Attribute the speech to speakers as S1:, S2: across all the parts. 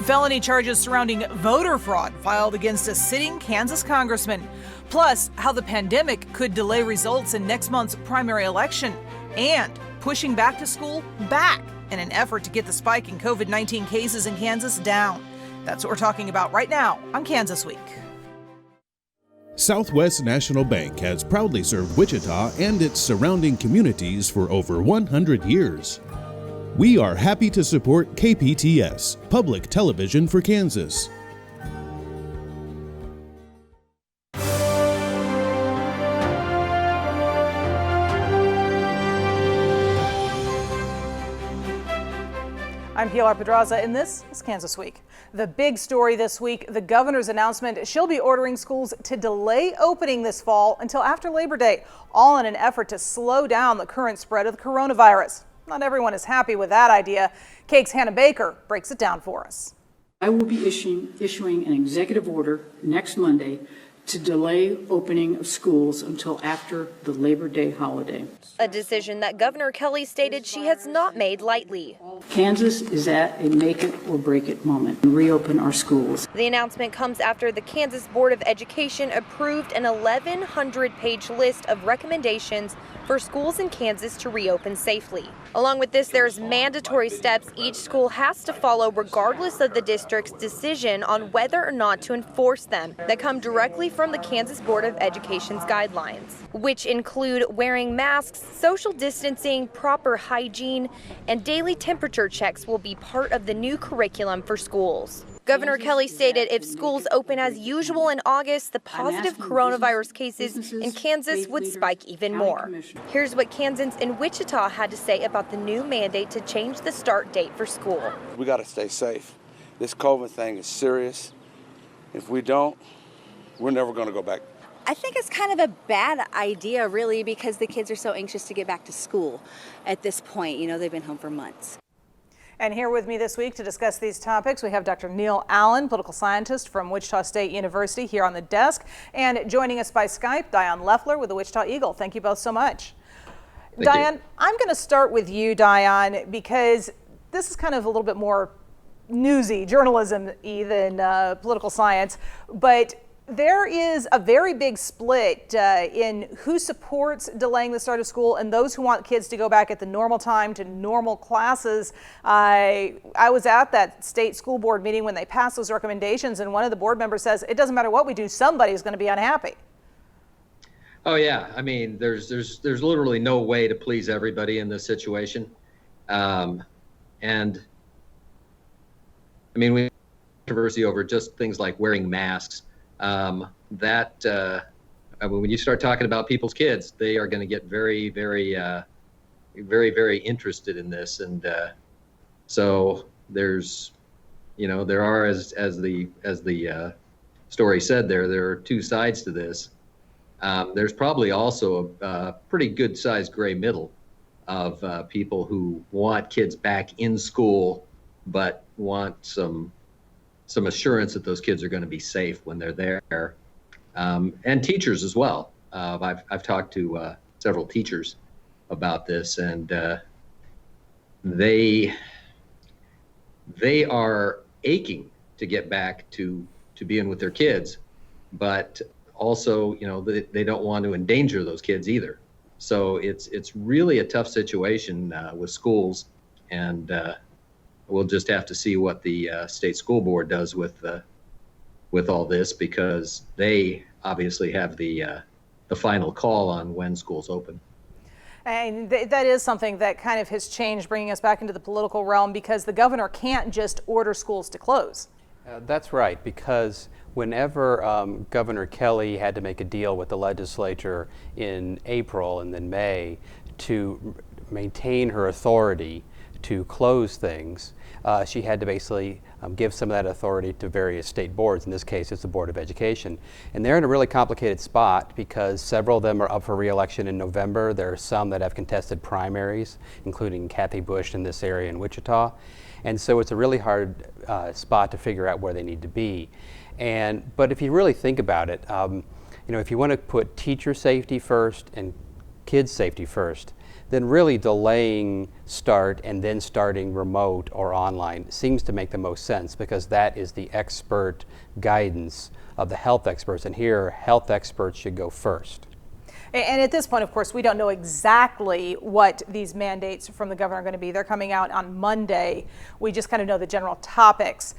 S1: Felony charges surrounding voter fraud filed against a sitting Kansas congressman. Plus, how the pandemic could delay results in next month's primary election. And pushing back to school back in an effort to get the spike in COVID-19 cases in Kansas down. That's what we're talking about right now on Kansas Week.
S2: Southwest National Bank has proudly served Wichita and its surrounding communities for over 100 years. We are happy to support KPTS, Public Television for Kansas.
S1: I'm Pilar Pedraza, and this is Kansas Week. The big story this week, the governor's announcement she'll be ordering schools to delay opening this fall until after Labor Day, all in an effort to slow down the current spread of the coronavirus. Not everyone is happy with that idea. Cake's Hannah Baker breaks it down for us.
S3: I will be issuing an executive order next Monday to delay opening of schools until after the Labor Day holiday.
S4: A decision that Governor Kelly stated she has not made lightly.
S3: Kansas is at a make it or break it moment to reopen our schools.
S4: The announcement comes after the Kansas Board of Education approved an 1,100-page list of recommendations for schools in Kansas to reopen safely. Along with this, there's mandatory steps each school has to follow regardless of the district's decision on whether or not to enforce them that come directly from the Kansas Board of Education's guidelines, which include wearing masks, social distancing, proper hygiene, and daily temperature checks will be part of the new curriculum for schools. Governor Kelly stated if schools open as usual in August, the positive coronavirus cases in Kansas would spike even more. Here's what Kansans in Wichita had to say about the new mandate to change the start date for school.
S5: We got to stay safe. This COVID thing is serious. If we don't, we're never going to go back.
S6: I think it's kind of a bad idea, really, because the kids are so anxious to get back to school at this point. You know, they've been home for months.
S1: And here with me this week to discuss these topics, we have Dr. Neil Allen, political scientist from Wichita State University, here on the desk. And joining us by Skype, Diane Leffler with the Wichita Eagle. Thank you both so much. Diane, I'm going to start with you, Diane, because this is kind of a little bit more newsy, journalism-y than political science. But there is a very big split in who supports delaying the start of school and those who want kids to go back at the normal time to normal classes. I was at that state school board meeting when they passed those recommendations, and one of the board members says, it doesn't matter what we do, somebody's going to be unhappy.
S7: Oh yeah, I mean, there's literally no way to please everybody in this situation. And I mean, we have controversy over just things like wearing masks. I mean, when you start talking about people's kids, they are going to get very, very interested in this. And so there's, you know, there are, as the story said, there are two sides to this. There's probably also a pretty good sized gray middle of people who want kids back in school, but want some assurance that those kids are going to be safe when they're there, and teachers as well. I've talked to several teachers about this, and they are aching to get back to being with their kids, but also, you know, they don't want to endanger those kids either. So it's really a tough situation with schools, and we'll just have to see what the state school board does with all this, because they obviously have the final call on when schools open.
S1: And that is something that kind of has changed, bringing us back into the political realm, because the governor can't just order schools to close.
S8: That's right, because whenever Governor Kelly had to make a deal with the legislature in April and then May to maintain her authority to close things, she had to basically give some of that authority to various state boards. In this case, it's the Board of Education. And they're in a really complicated spot because several of them are up for re-election in November. There are some that have contested primaries, including Kathy Bush in this area in Wichita. And so it's a really hard spot to figure out where they need to be. But if you really think about it, you know, if you want to put teacher safety first and kids safety first, then really delaying start and then starting remote or online seems to make the most sense, because that is the expert guidance of the health experts, and here health experts should go first.
S1: And at this point, of course, we don't know exactly what these mandates from the governor are going to be. They're coming out on Monday. We just kind of know the general topics.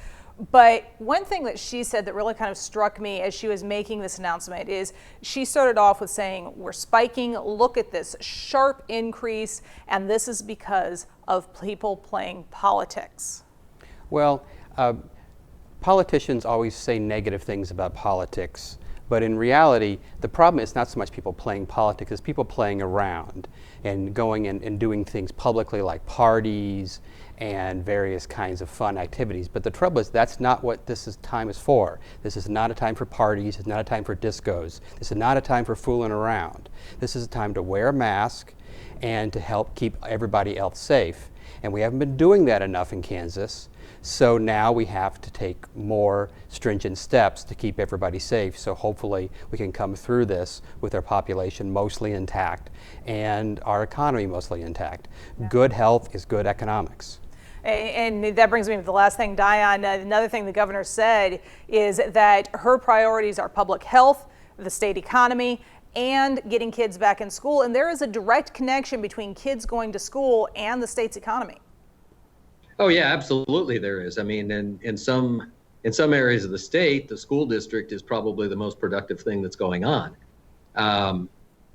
S1: But one thing that she said that really kind of struck me as she was making this announcement is she started off with saying, we're spiking, look at this sharp increase, and this is because of people playing politics.
S8: Well, politicians always say negative things about politics. But in reality, the problem is not so much people playing politics, it's people playing around and going and doing things publicly, like parties and various kinds of fun activities. But the trouble is, that's not what time is for. This is not a time for parties, it's not a time for discos, this is not a time for fooling around. This is a time to wear a mask and to help keep everybody else safe. And we haven't been doing that enough in Kansas. So now we have to take more stringent steps to keep everybody safe. So hopefully we can come through this with our population mostly intact and our economy mostly intact. Yeah. Good health is good economics.
S1: And that brings me to the last thing, Diane. Another thing the governor said is that her priorities are public health, the state economy, and getting kids back in school. And there is a direct connection between kids going to school and the state's economy.
S7: Oh yeah, absolutely there is. I mean, in some areas of the state, the school district is probably the most productive thing that's going on.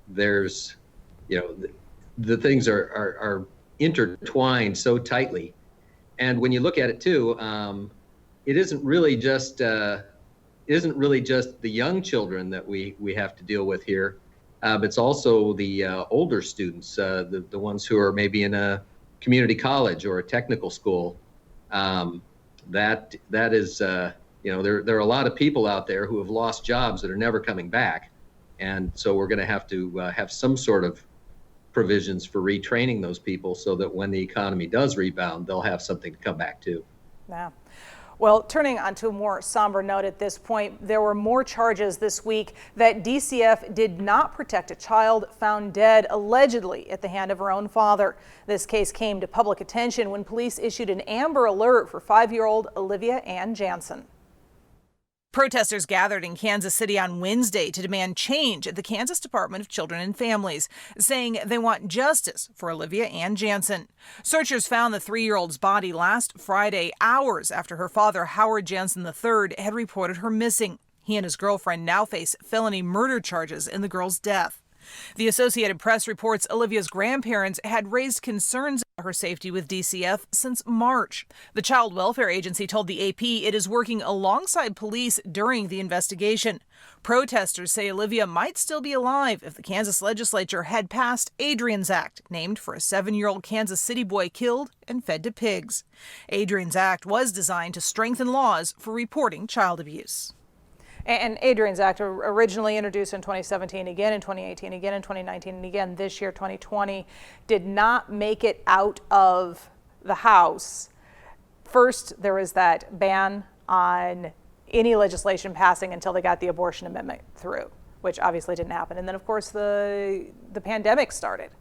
S7: There's, the things are intertwined so tightly, and when you look at it too, it isn't really just the young children that we have to deal with here, but it's also the older students, the ones who are maybe in a community college or a technical school. That is, there are a lot of people out there who have lost jobs that are never coming back, and so we're going to have some sort of provisions for retraining those people so that when the economy does rebound, they'll have something to come back to.
S1: Yeah. Well, turning on to a more somber note at this point, there were more charges this week that DCF did not protect a child found dead allegedly at the hand of her own father. This case came to public attention when police issued an Amber Alert for 5-year-old Olivia Ann Jansen. Protesters gathered in Kansas City on Wednesday to demand change at the Kansas Department of Children and Families, saying they want justice for Olivia Ann Jansen. Searchers found the 3-year-old's body last Friday, hours after her father, Howard Jansen III, had reported her missing. He and his girlfriend now face felony murder charges in the girl's death. The Associated Press reports Olivia's grandparents had raised concerns about her safety with DCF since March. The Child Welfare Agency told the AP it is working alongside police during the investigation. Protesters say Olivia might still be alive if the Kansas legislature had passed Adrian's Act, named for a 7-year-old Kansas City boy killed and fed to pigs. Adrian's Act was designed to strengthen laws for reporting child abuse. And Adrian's Act, originally introduced in 2017, again in 2018, again in 2019, and again this year, 2020, did not make it out of the House. First, there was that ban on any legislation passing until they got the abortion amendment through, which obviously didn't happen. And then, of course, the pandemic started.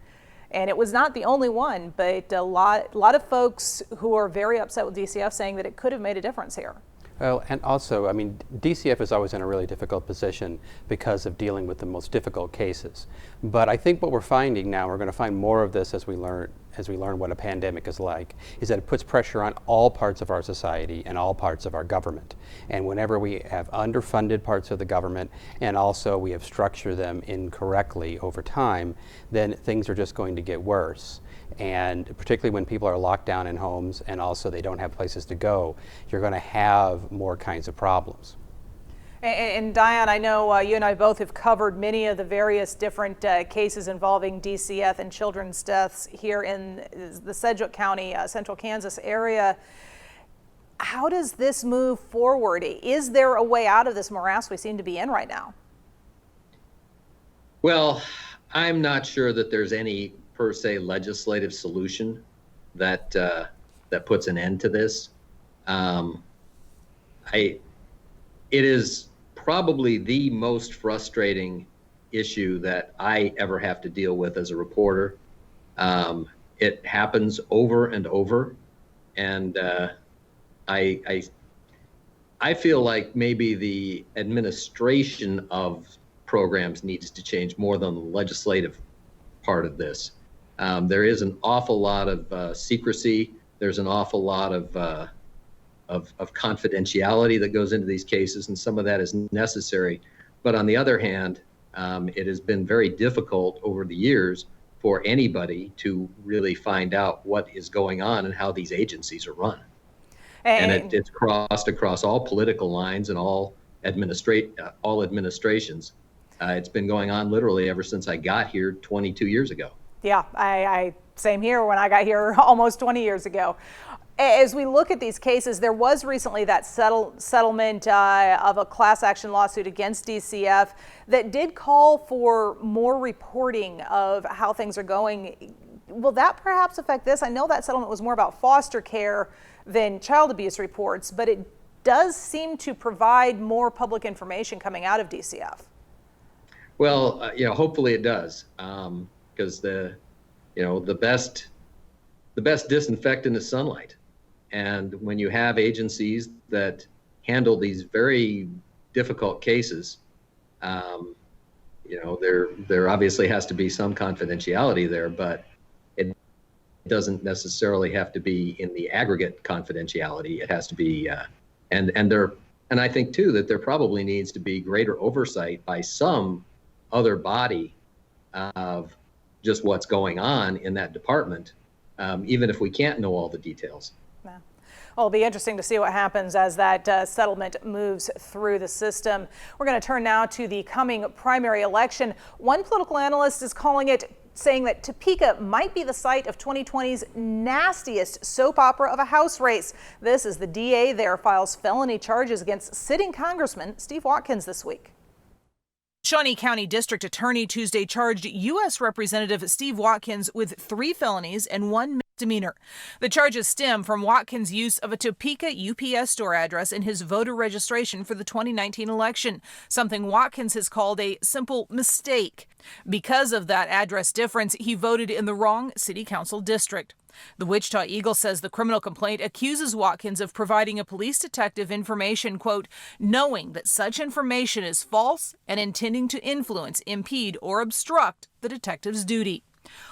S1: And it was not the only one, but a lot of folks who are very upset with DCF saying that it could have made a difference here.
S8: Well, and also, I mean, DCF is always in a really difficult position because of dealing with the most difficult cases. But I think what we're finding now, we're going to find more of this as we learn what a pandemic is like, is that it puts pressure on all parts of our society and all parts of our government. And whenever we have underfunded parts of the government and also we have structured them incorrectly over time, then things are just going to get worse. And particularly when people are locked down in homes and also they don't have places to go, you're going to have more kinds of problems.
S1: And Diane, I know you and I both have covered many of the various different cases involving DCF and children's deaths here in the Sedgwick County, central Kansas area. How does this move forward? Is there a way out of this morass we seem to be in right now?
S7: Well, I'm not sure that there's any per se legislative solution that puts an end to this. It is probably the most frustrating issue that I ever have to deal with as a reporter. It happens over and over, and I feel like maybe the administration of programs needs to change more than the legislative part of this. There is an awful lot of secrecy. There's an awful lot of confidentiality that goes into these cases, and some of that is necessary. But on the other hand, it has been very difficult over the years for anybody to really find out what is going on and how these agencies are run. And it's crossed across all political lines and all administrations. It's been going on literally ever since I got here 22 years ago.
S1: Yeah, I same here when I got here almost 20 years ago. As we look at these cases, there was recently that settlement of a class action lawsuit against DCF that did call for more reporting of how things are going. Will that perhaps affect this? I know that settlement was more about foster care than child abuse reports, but it does seem to provide more public information coming out of DCF.
S7: Well, hopefully it does, because the best disinfectant is sunlight. And when you have agencies that handle these very difficult cases, there obviously has to be some confidentiality there, but it doesn't necessarily have to be in the aggregate confidentiality. It has to be, and I think too that there probably needs to be greater oversight by some other body of just what's going on in that department, even if we can't know all the details.
S1: Yeah. Well, it'll be interesting to see what happens as that settlement moves through the system. We're going to turn now to the coming primary election. One political analyst is calling it, saying that Topeka might be the site of 2020's nastiest soap opera of a House race. This as the DA there files felony charges against sitting Congressman Steve Watkins this week. Shawnee County District Attorney Tuesday charged U.S. Representative Steve Watkins with 3 felonies and 1 misdemeanor. The charges stem from Watkins' use of a Topeka UPS store address in his voter registration for the 2019 election, something Watkins has called a simple mistake. Because of that address difference, he voted in the wrong city council district. The Wichita Eagle says the criminal complaint accuses Watkins of providing a police detective information, quote, knowing that such information is false and intending to influence, impede, or obstruct the detective's duty.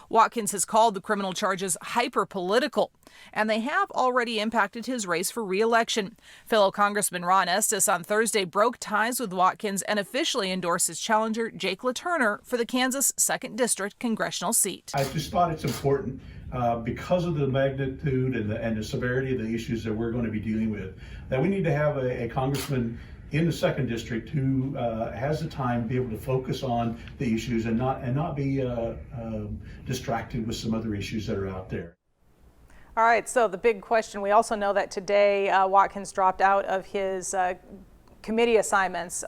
S1: Watkins has called the criminal charges hyper-political, and they have already impacted his race for re-election. Fellow Congressman Ron Estes on Thursday broke ties with Watkins and officially endorsed his challenger Jake LaTurner for the Kansas 2nd District congressional seat.
S9: I just thought it's important because of the magnitude and the severity of the issues that we're going to be dealing with, that we need to have a congressman in the 2nd District who has the time to be able to focus on the issues and not be distracted with some other issues that are out there.
S1: All right, so the big question, we also know that today Watkins dropped out of his committee assignments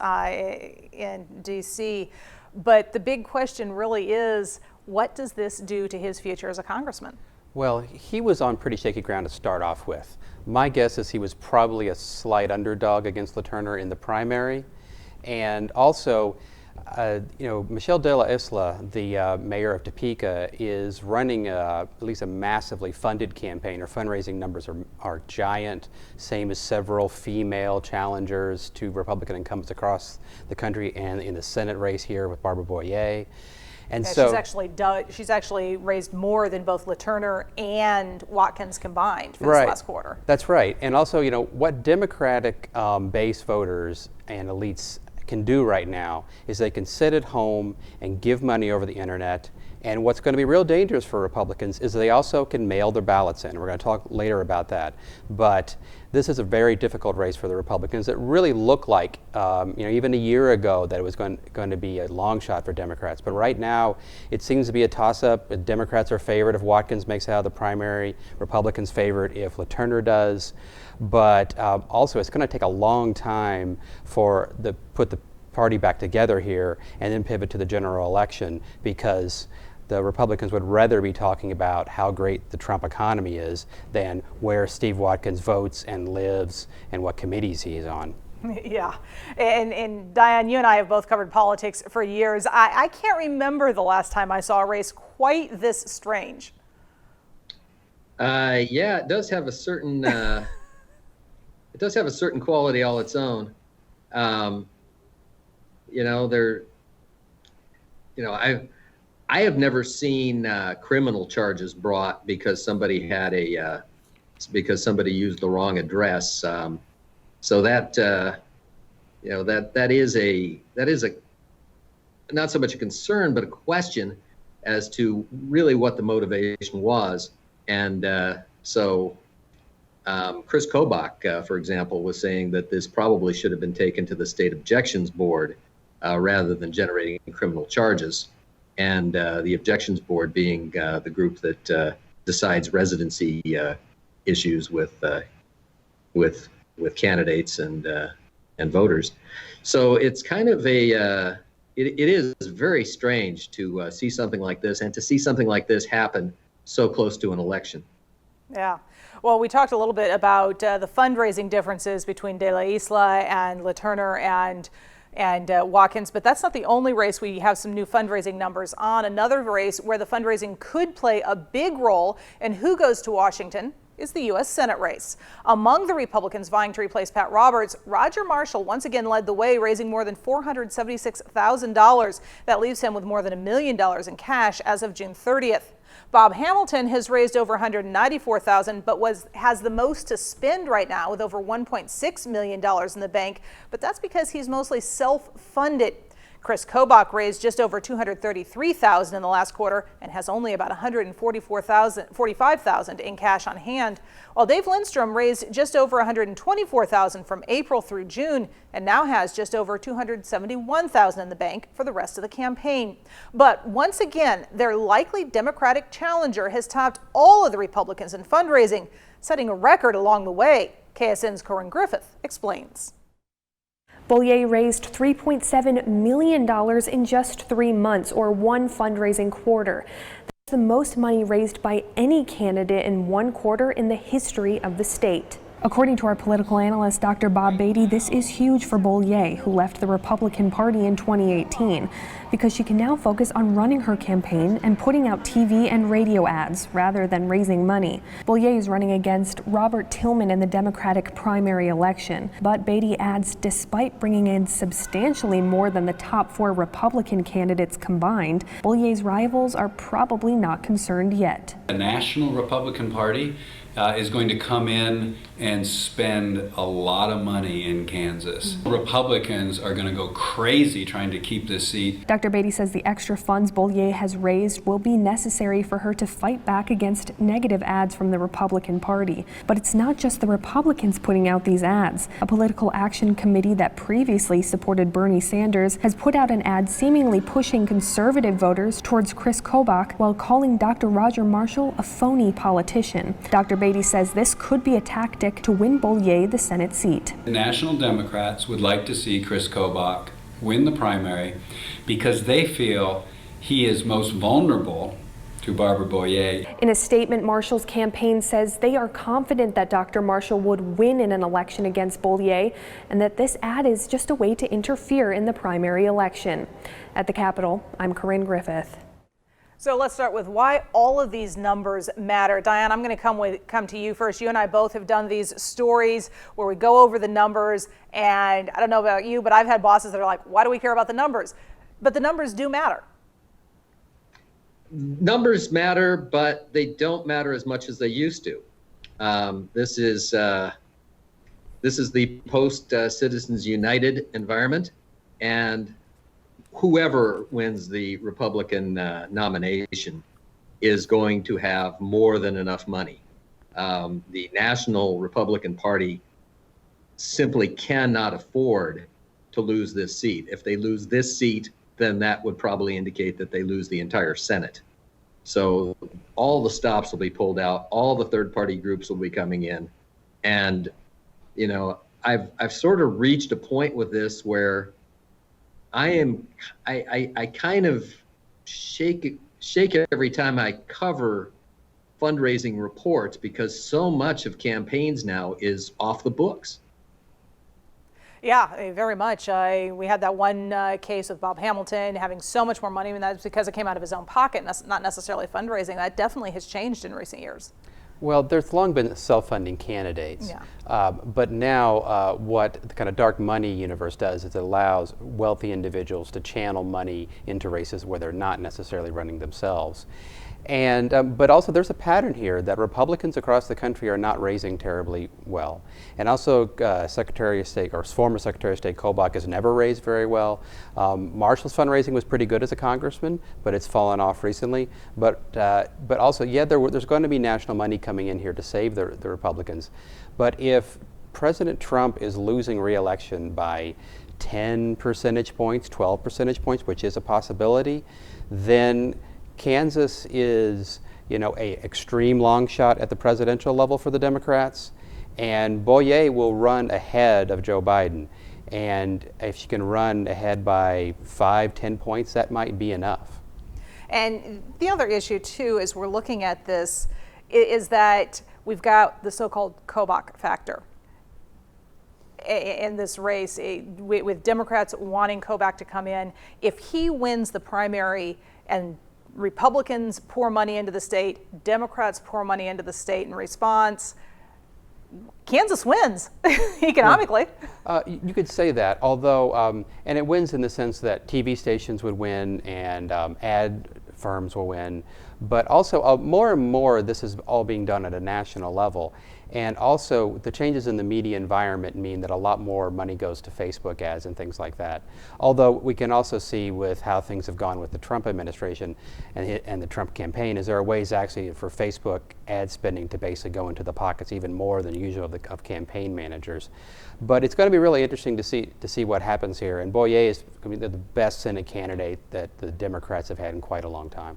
S1: in D.C., but the big question really is, what does this do to his future as a congressman?
S8: Well, he was on pretty shaky ground to start off with. My guess is he was probably a slight underdog against LaTurner in the primary. And also, Michelle De La Isla, the mayor of Topeka, is running at least a massively funded campaign. Her fundraising numbers are giant, same as several female challengers to Republican incumbents across the country and in the Senate race here with Barbara Boyer. And
S1: yeah,
S8: so
S1: she's actually raised more than both LaTurner and Watkins combined for this last quarter.
S8: That's right. And also, what Democratic base voters and elites can do right now is they can sit at home and give money over the internet. And what's going to be real dangerous for Republicans is they also can mail their ballots in. We're going to talk later about that. But this is a very difficult race for the Republicans. It really looked like, even a year ago that it was going to be a long shot for Democrats. But right now, it seems to be a toss-up. Democrats are favored if Watkins makes it out of the primary. Republicans favored if LaTurner does. But also, it's going to take a long time for put the party back together here and then pivot to the general election, because the Republicans would rather be talking about how great the Trump economy is than where Steve Watkins votes and lives and what committees he's on.
S1: Yeah, and Diane, you and I have both covered politics for years. I can't remember the last time I saw a race quite this strange.
S7: Yeah, it does have a certain it does have a certain quality all its own. You know, I have never seen criminal charges brought because somebody had because somebody used the wrong address. So that that is a not so much a concern, but a question as to really what the motivation was. And Chris Kobach, for example, was saying that this probably should have been taken to the state objections board rather than generating criminal charges. And the objections board being the group that decides residency issues with candidates and voters. So it's kind of it is very strange to see something like this, and to see something like this happen so close to an election.
S1: Yeah. Well, we talked a little bit about the fundraising differences between De La Isla and LaTurner and Watkins, but that's not the only race we have some new fundraising numbers on. Another race where the fundraising could play a big role in who goes to Washington is the U.S. Senate race. Among the Republicans vying to replace Pat Roberts, Roger Marshall once again led the way, raising more than $476,000. That leaves him with more than $1 million in cash as of June 30th. Bob Hamilton has raised over $194,000, but has the most to spend right now with over $1.6 million in the bank. But that's because he's mostly self-funded. Chris Kobach raised just over $233,000 in the last quarter and has only about $145,000 in cash on hand, while Dave Lindstrom raised just over $124,000 from April through June and now has just over $271,000 in the bank for the rest of the campaign. But once again, their likely Democratic challenger has topped all of the Republicans in fundraising, setting a record along the way. KSN's Corinne Griffith explains.
S10: Bollier raised $3.7 million in just 3 months, or one fundraising quarter. That's the most money raised by any candidate in one quarter in the history of the state. According to our political analyst, Dr. Bob Beatty, this is huge for Bollier, who left the Republican Party in 2018, because she can now focus on running her campaign and putting out TV and radio ads rather than raising money. Bollier is running against Robert Tillman in the Democratic primary election, but Beatty adds despite bringing in substantially more than the top 4 Republican candidates combined, Bollier's rivals are probably not concerned yet.
S11: The National Republican Party is going to come in and spend a lot of money in Kansas. Republicans are going to go crazy trying to keep this seat.
S10: Dr. Beatty says the extra funds Bollier has raised will be necessary for her to fight back against negative ads from the Republican Party. But it's not just the Republicans putting out these ads. A political action committee that previously supported Bernie Sanders has put out an ad seemingly pushing conservative voters towards Chris Kobach while calling Dr. Roger Marshall a phony politician. Dr. Beatty says this could be a tactic to win Bollier the Senate seat.
S11: The National Democrats would like to see Chris Kobach win the primary because they feel he is most vulnerable to Barbara Bollier.
S10: In a statement, Marshall's campaign says they are confident that Dr. Marshall would win in an election against Bollier and that this ad is just a way to interfere in the primary election. At the Capitol, I'm Corinne Griffith.
S1: So let's start with why all of these numbers matter. Diane, I'm going to come to you first. You and I both have done these stories where we go over the numbers, and I don't know about you, but I've had bosses that are like, why do we care about the numbers? But the numbers do matter.
S7: Numbers matter, but they don't matter as much as they used to. This is the post-Citizens United environment, and whoever wins the Republican nomination is going to have more than enough money. The National Republican Party simply cannot afford to lose this seat. If they lose this seat, then that would probably indicate that they lose the entire Senate. So all the stops will be pulled out, all the third-party groups will be coming in, and you know, I've sort of reached a point with this where I kind of shake every time I cover fundraising reports because so much of campaigns now is off the books.
S1: Yeah, very much. We had that one case with Bob Hamilton having so much more money, and that's because it came out of his own pocket, not necessarily fundraising. That definitely has changed in recent years.
S8: Well, there's long been self-funding candidates, but now what the kind of dark money universe does is it allows wealthy individuals to channel money into races where they're not necessarily running themselves. And but also there's a pattern here that Republicans across the country are not raising terribly well. And also Secretary of State, or former Secretary of State Kobach, has never raised very well. Marshall's fundraising was pretty good as a congressman, but it's fallen off recently. But also, yeah, there's going to be national money coming in here to save the Republicans. But if President Trump is losing re-election by 10 percentage points, 12 percentage points, which is a possibility, then Kansas is, you know, a extreme long shot at the presidential level for the Democrats, and Boyer will run ahead of Joe Biden. And if she can run ahead by 5-10 points, that might be enough.
S1: And the other issue too, as we're looking at this, is that we've got the so-called Kobach Factor in this race, with Democrats wanting Kobach to come in. If he wins the primary and Republicans pour money into the state, Democrats pour money into the state in response, Kansas wins economically.
S8: You could say that, although, and it wins in the sense that TV stations would win and ad firms will win, but also more and more this is all being done at a national level. And also the changes in the media environment mean that a lot more money goes to Facebook ads and things like that. Although we can also see with how things have gone with the Trump administration and the Trump campaign, is there are ways actually for Facebook ad spending to basically go into the pockets even more than usual of campaign managers. But it's going to be really interesting to see what happens here. And Boyer is the best Senate candidate that the Democrats have had in quite a long time.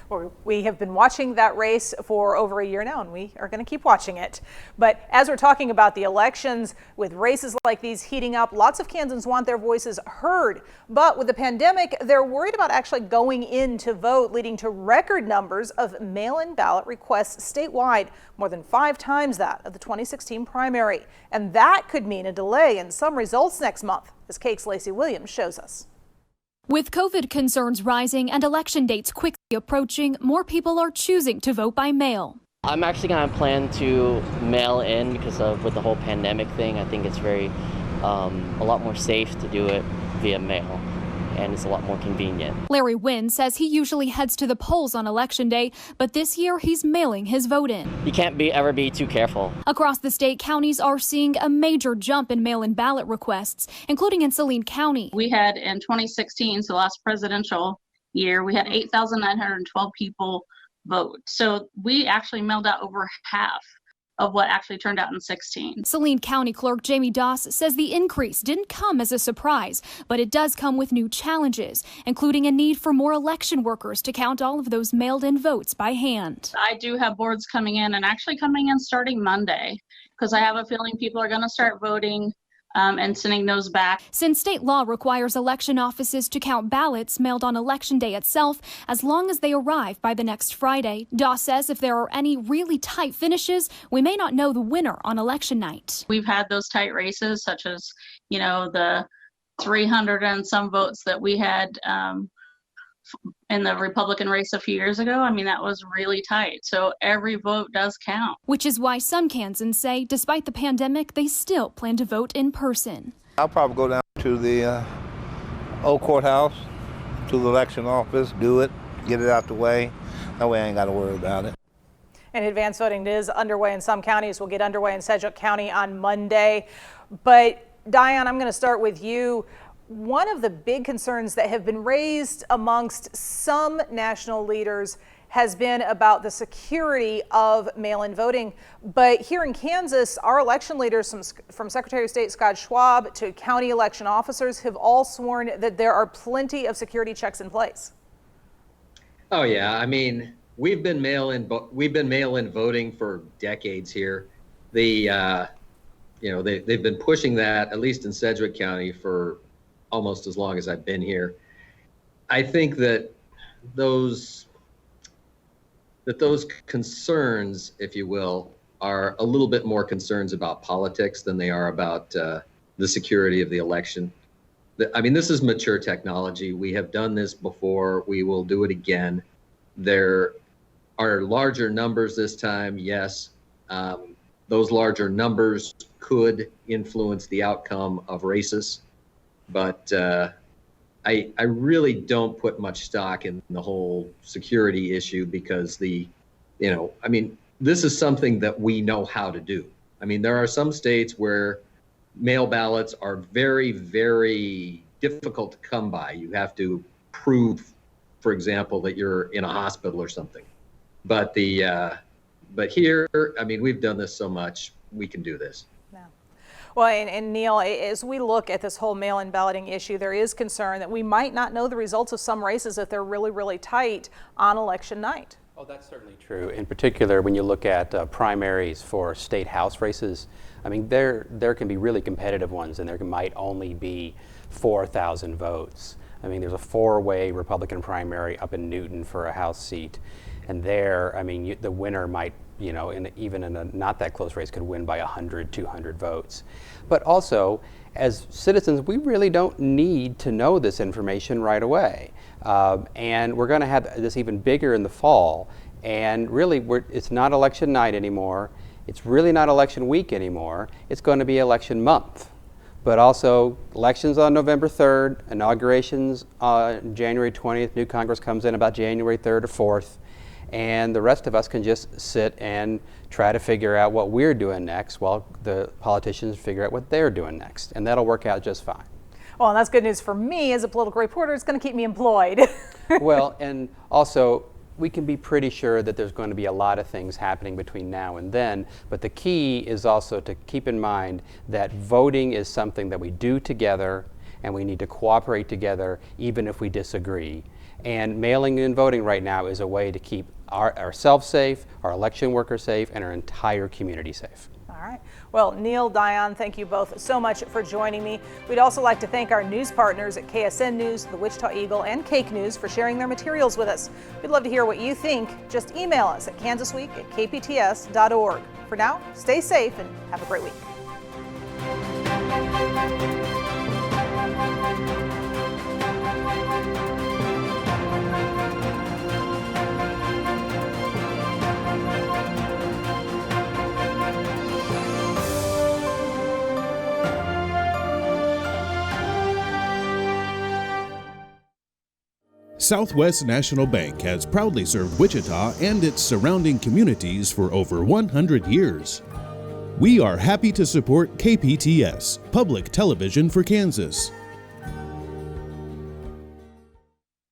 S1: Well, we have been watching that race for over a year now, and we are going to keep watching it. But as we're talking about the elections, with races like these heating up, lots of Kansans want their voices heard. But with the pandemic, they're worried about actually going in to vote, leading to record numbers of mail-in ballot requests statewide, more than 5 times that of the 2016 primary. And that could mean a delay in some results next month, as Kake's Lacey Williams shows us.
S12: With COVID concerns rising and election dates quickly approaching, more people are choosing to vote by mail.
S13: I'm actually going to plan to mail in because of with the whole pandemic thing. I think it's very a lot more safe to do it via mail, and it's a lot more convenient.
S12: Larry Wynn says he usually heads to the polls on Election Day, but this year he's mailing his vote in.
S13: You can't ever be too careful.
S12: Across the state, counties are seeing a major jump in mail-in ballot requests, including in Saline County.
S14: We had in 2016, so last presidential year, we had 8,912 people vote. So we actually mailed out over half of what actually turned out in 16.
S12: Saline County Clerk Jamie Doss says the increase didn't come as a surprise, but it does come with new challenges, including a need for more election workers to count all of those mailed-in votes by hand.
S14: I do have boards coming in, and actually coming in starting Monday, because I have a feeling people are going to start voting and sending those back.
S12: Since state law requires election offices to count ballots mailed on Election Day itself as long as they arrive by the next Friday, Doss says if there are any really tight finishes, we may not know the winner on election night.
S14: We've had those tight races, such as, you know, the 300 and some votes that we had in the Republican race a few years ago. I mean, that was really tight. So every vote does count.
S12: Which is why some Kansans say, despite the pandemic, they still plan to vote in person.
S15: I'll probably go down to the old courthouse, to the election office, do it, get it out the way. That way I ain't got to worry about it.
S1: And advanced voting is underway in some counties. Will get underway in Sedgwick County on Monday. But Diane, I'm going to start with you. One of the big concerns that have been raised amongst some national leaders has been about the security of mail-in voting. But here in Kansas, our election leaders, from Secretary of State Scott Schwab to county election officers, have all sworn that there are plenty of security checks in place.
S7: Oh yeah, I mean, we've been mail-in voting for decades here. They've been pushing that, at least in Sedgwick County, for almost as long as I've been here. I think that those concerns, if you will, are a little bit more concerns about politics than they are about the security of the election. I mean, this is mature technology. We have done this before. We will do it again. There are larger numbers this time, yes. Those larger numbers could influence the outcome of races, but I really don't put much stock in the whole security issue because this is something that we know how to do. I mean, there are some states where mail ballots are very, very difficult to come by. You have to prove, for example, that you're in a hospital or something. But here, I mean, we've done this so much, we can do this.
S1: Yeah. Well, and Neil, as we look at this whole mail-in balloting issue, there is concern that we might not know the results of some races if they're really, really tight on election night.
S8: Oh, that's certainly true. In particular, when you look at primaries for state house races, I mean, there can be really competitive ones, and there might only be 4,000 votes. I mean, there's a 4-way Republican primary up in Newton for a House seat, and there, I mean, the winner might, even in a not that close race, could win by 100, 200 votes. But also, as citizens, we really don't need to know this information right away. And we're going to have this even bigger in the fall. And really, it's not election night anymore. It's really not election week anymore. It's going to be election month. But also, elections on November 3rd, inaugurations on January 20th, new Congress comes in about January 3rd or 4th. And the rest of us can just sit and try to figure out what we're doing next while the politicians figure out what they're doing next. And that'll work out just fine.
S1: Well, and that's good news for me as a political reporter. It's going to keep me employed.
S8: Well, and also, we can be pretty sure that there's going to be a lot of things happening between now and then. But the key is also to keep in mind that voting is something that we do together, and we need to cooperate together even if we disagree. And mailing in voting right now is a way to keep ourselves safe, our election workers safe, and our entire community safe.
S1: All right. Well, Neil, Dion, thank you both so much for joining me. We'd also like to thank our news partners at KSN News, the Wichita Eagle, and Cake News for sharing their materials with us. We'd love to hear what you think. Just email us at kansasweek@kpts.org. For now, stay safe and have a great week.
S2: Southwest National Bank has proudly served Wichita and its surrounding communities for over 100 years. We are happy to support KPTS, Public Television for Kansas.